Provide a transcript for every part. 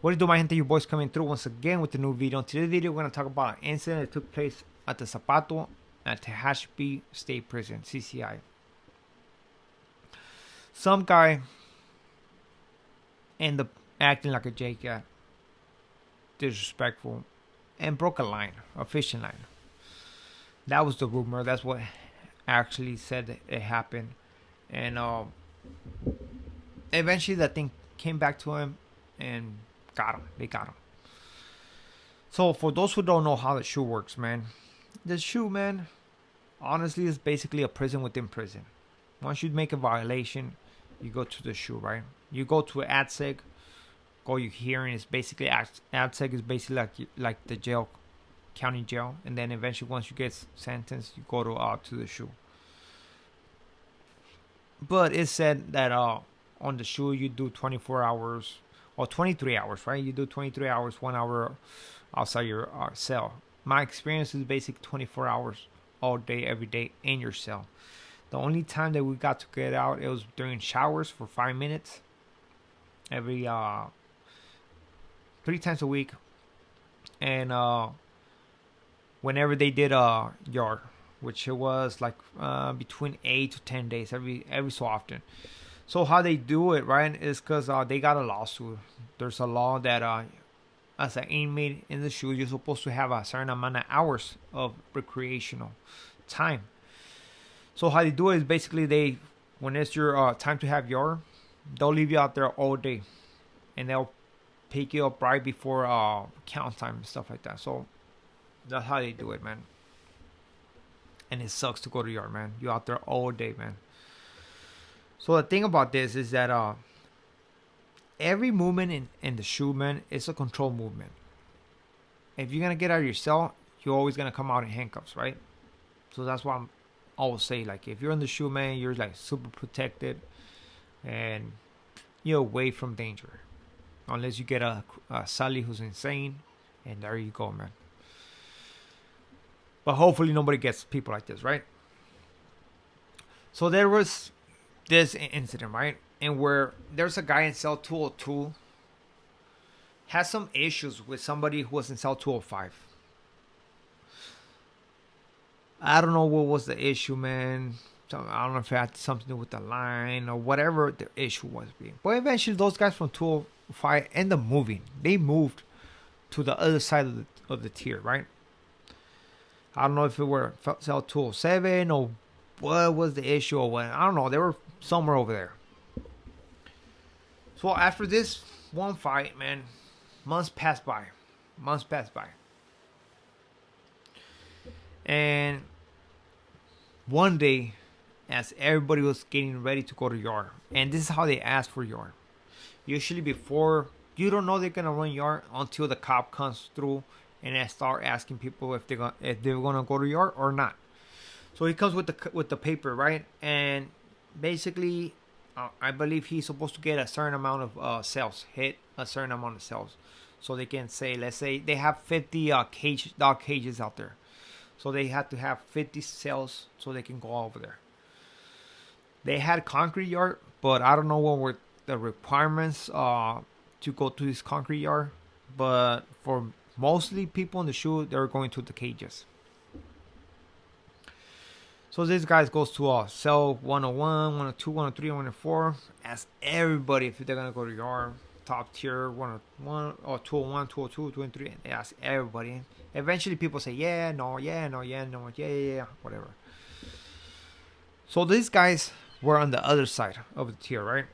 What do you do, my gente? Your boys coming through once again with the new video. In today's video, we're going to talk about an incident that took place at the Zapato at S.H.U State Prison, CCI. Some guy ended up acting like a jackass, disrespectful, and broke a line, a fishing line. That was the rumor. That's what actually said that it happened. And eventually that thing came back to him and got him. They got him. So for those who don't know how the S.H.U works, man, the S.H.U, man, honestly is basically a prison within prison. Once you make a violation, you go to the S.H.U, right? You go to ADSEG, go your hearing is basically ADSEG is basically like the jail, county jail, and then eventually once you get sentenced, you go to the S.H.U. But it said that on the S.H.U you do 24 hours or 23 hours, right? You do 23 hours, 1 hour outside your cell. My experience is basically 24 hours all day, every day in your cell. The only time that we got to get out, it was during showers for 5 minutes every 3 times a week, and whenever they did yard, which it was like between 8 to 10 days every so often. So how they do it, right, is because they got a lawsuit. There's a law that as an inmate in the S.H.U, you're supposed to have a certain amount of hours of recreational time. So how they do it is basically when it's your time to have your, they'll leave you out there all day, and they'll pick you up right before count time and stuff like that. So that's how they do it, man. And it sucks to go to yard, man. You're out there all day, man. So the thing about this is that every movement in the S.H.U, man, is a controlled movement. If you're gonna get out of your cell, you're always gonna come out in handcuffs, right? So that's why I'm always say, like, if you're in the S.H.U, man, you're like super protected and you're away from danger, unless you get a Sally who's insane, and there you go, man. But hopefully nobody gets people like this, right? So there was this incident, right? And where there's a guy in cell 202 has some issues with somebody who was in cell 205. I don't know what was the issue, man. I don't know if it had something to do with the line or whatever the issue was being. But eventually those guys from 205 end up moving. They moved to the other side of the tier, right? I don't know if it were cell 207 or what was the issue or what. I don't know. They were somewhere over there. So after this one fight, man, months passed by. And one day, as everybody was getting ready to go to yard, and this is how they ask for yard. Usually before, you don't know they're going to run yard until the cop comes through and start asking people if they're gonna go to yard or not. So he comes with the paper, right? And basically, I believe he's supposed to get a certain amount of cells, hit a certain amount of cells, so they can say, let's say they have 50 dog cages out there, so they had to have 50 cells so they can go over there. They had concrete yard, but I don't know what were the requirements to go to this concrete yard. But for mostly people in the S.H.U, they're going to the cages. So this guy goes to cell 101, 102, 103, 104. Ask everybody if they're going to go to yard. Top tier 101 or 201, 202, 203. They ask everybody. Eventually people say, yeah, no, yeah, no, yeah, no, yeah, whatever. So these guys were on the other side of the tier, right?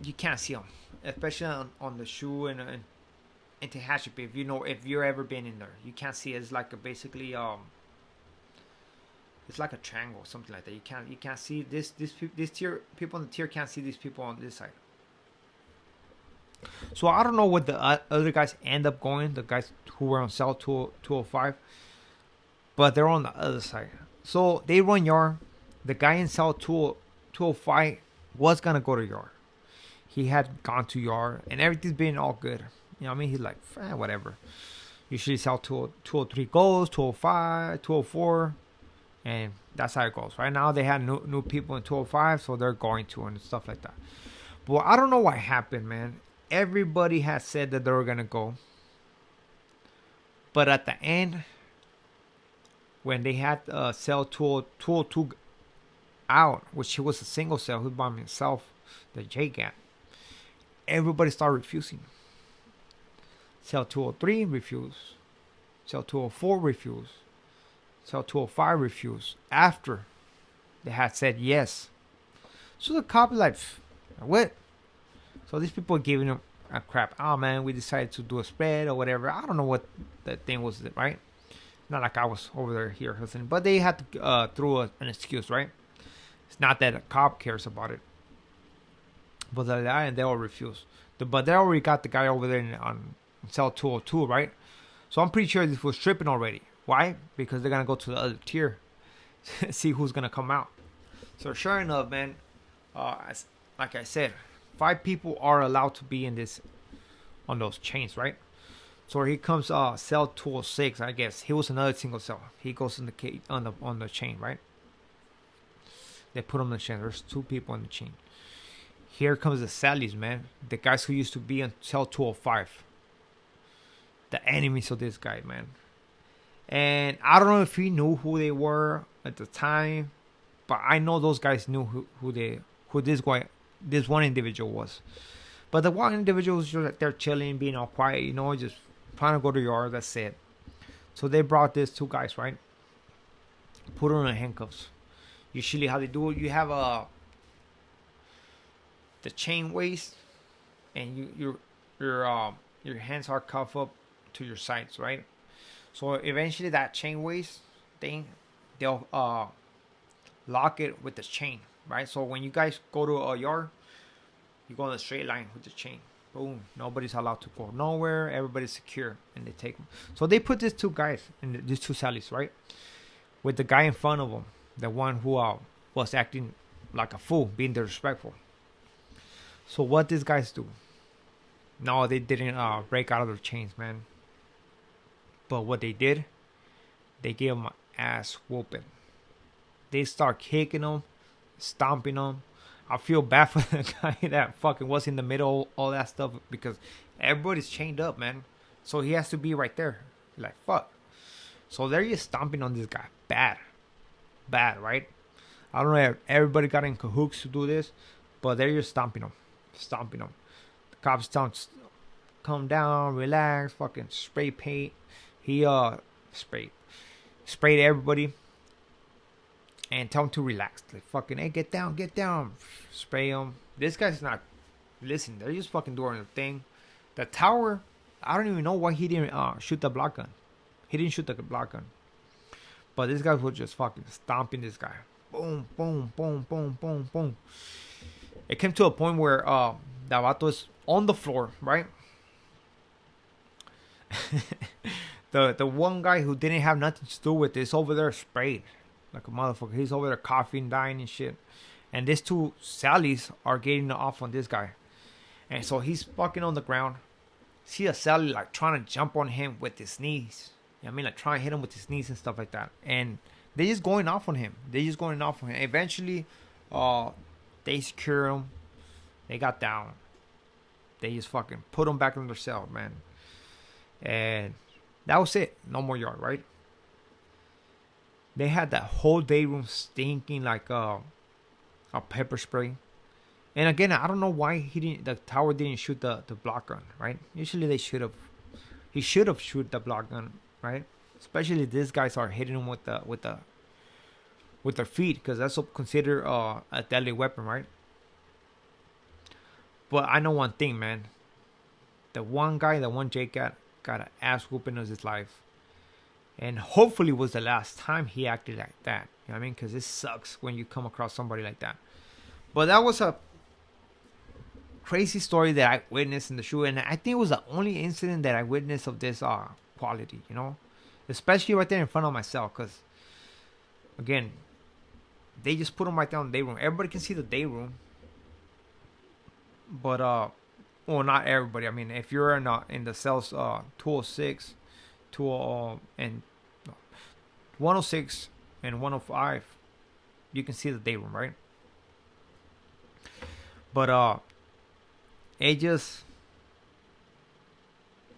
You can't see them, especially on the S.H.U and into S.H.U. If you've ever been in there, you can't see it. It's like basically it's like a triangle, something like that. You can't see this tier. People on the tier can't see these people on this side. So I don't know what the other guys end up going, the guys who were on cell 205, but they're on the other side. So they run yard. The guy in cell 205 was gonna go to yard. He had gone to yard and everything's been all good. You know what I mean? He's like, whatever. Usually cell 203 goes, 205, 204, and that's how it goes. Right now they had new people in 205, so they're going to and stuff like that. But I don't know what happened, man. everybody had said that they were gonna go, but at the end, when they had cell 202 out, which he was a single cell, who by himself, the JGAT, everybody started refusing. Cell 203 refused. Cell 204 refused. Cell 205 refused. After they had said yes. So the cop is like, what? So these people are giving him a crap. Oh man, we decided to do a spread or whatever. I don't know what that thing was, right? Not like I was over there here listening, but they had to throw an excuse, right? It's not that a cop cares about it, but they all refuse. But they already got the guy over there on cell 202, right? So I'm pretty sure this was tripping already. Why? Because they're gonna go to the other tier, see who's gonna come out. So sure enough, man, like I said, 5 people are allowed to be in this on those chains, right? So here comes cell 206. I guess he was another single cell. He goes in the on the chain, right? They put him on the chain. There's 2 people on the chain. Here comes the Sallys, man. The guys who used to be on cell 205. The enemies of this guy, man. And I don't know if he knew who they were at the time, but I know those guys knew who this one individual was. But the one individual was just like they're chilling, being all quiet, just trying to go to yard. That's it. So they brought these 2 guys, right? Put them in handcuffs. Usually, how they do it, you have the chain waist, and your hands are cuffed up to your sides, right? So eventually, that chain waist thing, they'll lock it with the chain, right? So when you guys go to a yard, you go in a straight line with the chain. Boom. Nobody's allowed to go nowhere. Everybody's secure, and they take them. So they put these 2 guys and these 2 Sallys, right? With the guy in front of them, the one who was acting like a fool, being disrespectful. So what these guys do? No, they didn't break out of their chains, man. But what they did, they gave them an ass whooping. They start kicking them, stomping them. I feel bad for the guy that fucking was in the middle, all that stuff, because everybody's chained up, man. So he has to be right there. Like, fuck. So they're just stomping on this guy. Bad, right? I don't know if everybody got in cahoots to do this, but they're just stomping him. The cops tell him, calm down, relax, fucking spray paint. He sprayed everybody and tell him to relax. Like, fucking, hey, get down. Spray him. This guy's not listening. They're just fucking doing their thing. The tower, I don't even know why he didn't shoot the block gun. He didn't shoot the block gun. But this guy was just fucking stomping this guy. Boom, boom, boom, boom, boom, boom. It came to a point where the vato is on the floor, right? the one guy who didn't have nothing to do with this over there sprayed like a motherfucker. He's over there coughing, dying and shit. And these 2 Sallys are getting off on this guy. And so he's fucking on the ground. See a Sally like trying to jump on him with his knees. You know what I mean? Like trying to hit him with his knees and stuff like that. And they're just going off on him. Eventually, they secure him. They got down. They just fucking put him back in their cell, man. And that was it. No more yard, right? They had that whole day room stinking like a pepper spray. And again, I don't know why the tower didn't shoot the block gun, right? Usually they should have. He should have shoot the block gun, right? Especially these guys are hitting him with their feet, because that's considered a deadly weapon, right? But I know one thing, man. The one J got an ass whooping of his life. And hopefully was the last time he acted like that. You know what I mean? Because it sucks when you come across somebody like that. But that was a crazy story that I witnessed in the S.H.U. And I think it was the only incident that I witnessed of this quality, Especially right there in front of my cell. Because, again, they just put them right there in the day room. Everybody can see the day room. But, well, not everybody. I mean, if you're in the cells 206, 20, and 106 and 105, you can see the day room, right? But it just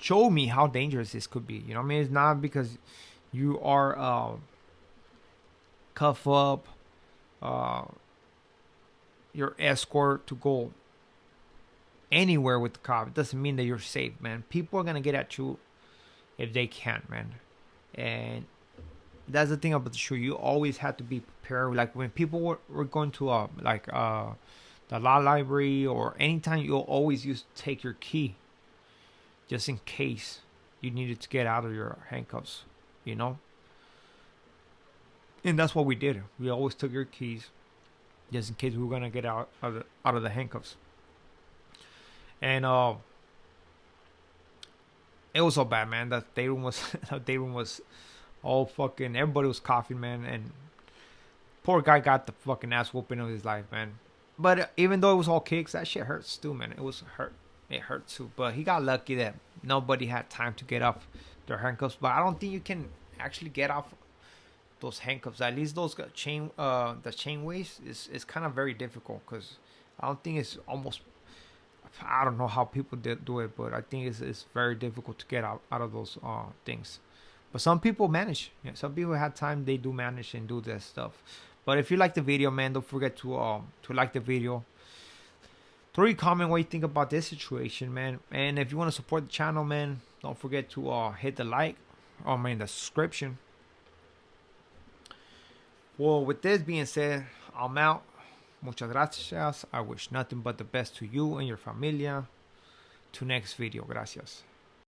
show me how dangerous this could be. You know what I mean? It's not because you are cuff up uh, your escort to go anywhere with the cop. It doesn't mean that you're safe, man. People are gonna get at you if they can, man. And that's the thing about the show. You always have to be prepared. Like when people were going to the law library or anytime, you'll always use take your key just in case you needed to get out of your handcuffs, you know. And that's what we did. We always took your keys just in case we were gonna get out of the handcuffs. And it was so bad, man. That day room was that day room was all fucking. Everybody was coughing, man, and poor guy got the fucking ass whooping of his life, man. But even though it was all kicks, that shit hurts too, man. It was hurt. It hurt too. But he got lucky that nobody had time to get off their handcuffs. But I don't think you can actually get off those handcuffs. At least those the chain waist is kind of very difficult because I don't think it's almost. I don't know how people do it, but I think it's very difficult to get out of those things. But some people manage. Yeah, some people had time. They do manage and do this stuff. But if you like the video, man, don't forget to like the video. Throw a comment what you think about this situation, man. And if you want to support the channel, man, don't forget to hit the like. The subscription. Well, with this being said, I'm out. Muchas gracias. I wish nothing but the best to you and your familia. To next video. Gracias.